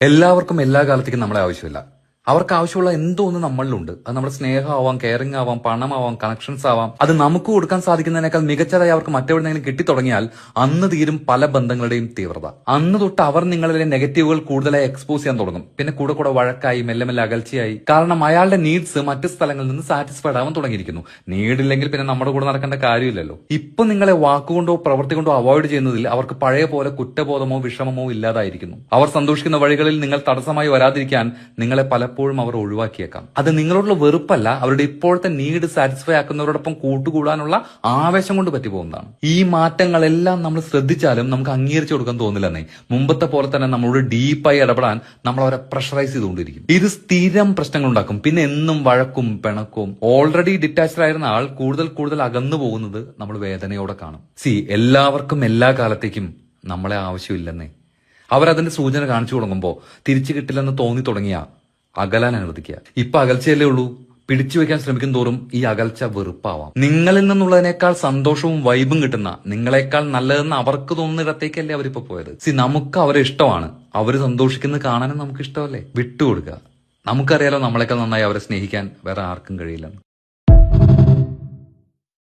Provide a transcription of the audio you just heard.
എല്ലാവർക്കും എല്ലാ കാലത്തേക്കും നമ്മളെ ആവശ്യമില്ല. അവർക്ക് ആവശ്യമുള്ള എന്തോ ഒന്ന് നമ്മളിലുണ്ട്. അത് നമ്മുടെ സ്നേഹമാവാം, കെയറിംഗ് ആവാം, പണമാവാം, കണക്ഷൻസ് ആവാം. അത് നമുക്ക് കൊടുക്കാൻ സാധിക്കുന്നതിനേക്കാൾ മികച്ചതായി അവർക്ക് മറ്റെവിടെയെങ്കിലും കിട്ടിത്തുടങ്ങിയാൽ അന്ന് തീരും പല ബന്ധങ്ങളുടെയും തീവ്രത. അന്ന് തൊട്ട് അവർ നിങ്ങളിലെ നെഗറ്റീവുകൾ കൂടുതലായി എക്സ്പോസ് ചെയ്യാൻ തുടങ്ങും. പിന്നെ കൂടെ കൂടെ വഴക്കായി, മെല്ലെ മെല്ലെ അകൽച്ചയായി. കാരണം അയാളുടെ നീഡ്സ് മറ്റു സ്ഥലങ്ങളിൽ നിന്ന് സാറ്റിസ്ഫൈഡ് ആവാൻ തുടങ്ങിയിരിക്കുന്നു. നീഡില്ലെങ്കിൽ പിന്നെ നമ്മുടെ കൂടെ നടക്കേണ്ട കാര്യമില്ലല്ലോ. ഇപ്പൊ നിങ്ങളെ വാക്കുകൊണ്ടോ പ്രവൃത്തി കൊണ്ടോ അവോയ്ഡ് ചെയ്യുന്നതിൽ അവർക്ക് പഴയ പോലെ കുറ്റബോധമോ വിഷമമോ ഇല്ലാതായിരിക്കുന്നു. അവർ സന്തോഷിക്കുന്ന വഴികളിൽ നിങ്ങൾ തടസ്സമായി വരാതിരിക്കാൻ നിങ്ങളെ പലപ്പോഴും അവർ ഒഴിവാക്കിയേക്കാം. അത് നിങ്ങളോടുള്ള വെറുപ്പല്ല, അവരുടെ ഇപ്പോഴത്തെ നീഡ് സാറ്റിസ്ഫൈ ആക്കുന്നവരോടൊപ്പം കൂട്ടുകൂടാനുള്ള ആവേശം കൊണ്ട് പറ്റി പോകുന്നതാണ്. ഈ മാറ്റങ്ങളെല്ലാം നമ്മൾ ശ്രദ്ധിച്ചാലും നമുക്ക് അംഗീകരിച്ചു കൊടുക്കാൻ തോന്നില്ലെന്നേ. മുമ്പത്തെ പോലെ തന്നെ നമ്മളോട് ഡീപ്പായി ഇടപെടാൻ നമ്മൾ അവരെ പ്രഷറൈസ് ചെയ്തുകൊണ്ടിരിക്കും. ഇത് സ്ഥിരം പ്രശ്നങ്ങൾ ഉണ്ടാക്കും. പിന്നെ എന്നും വഴക്കും പിണക്കും. ഓൾറെഡി ഡിറ്റാച്ച്ഡ് ആയിരുന്ന ആൾ കൂടുതൽ അകന്നു പോകുന്നത് നമ്മൾ വേദനയോടെ കാണും. എല്ലാവർക്കും എല്ലാ കാലത്തേക്കും നമ്മളെ ആവശ്യമില്ലെന്നേ. അവരതിന്റെ സൂചന കാണിച്ചു തുടങ്ങുമ്പോൾ തിരിച്ചു കിട്ടില്ലെന്ന് തോന്നി തുടങ്ങിയ അകലാൻ അനുവദിക്കുക. ഇപ്പൊ അകൽച്ചയല്ലേ ഉള്ളൂ. പിടിച്ചു വെക്കാൻ ശ്രമിക്കും തോറും ഈ അകൽച്ച വെറുപ്പാവാം. നിങ്ങളിൽ നിന്നുള്ളതിനേക്കാൾ സന്തോഷവും വൈബും കിട്ടുന്ന, നിങ്ങളെക്കാൾ നല്ലതെന്ന് അവർക്ക് തോന്നുന്നിടത്തേക്കല്ലേ അവരിപ്പോ പോയത്. നമുക്ക് അവരെ ഇഷ്ടമാണ്. അവര് സന്തോഷിക്കുന്നത് കാണാനും നമുക്ക് ഇഷ്ടമല്ലേ. വിട്ടുകൊടുക്കുക. നമുക്കറിയാലോ നമ്മളെക്കാൾ നന്നായി അവരെ സ്നേഹിക്കാൻ വേറെ ആർക്കും കഴിയില്ലെന്ന്.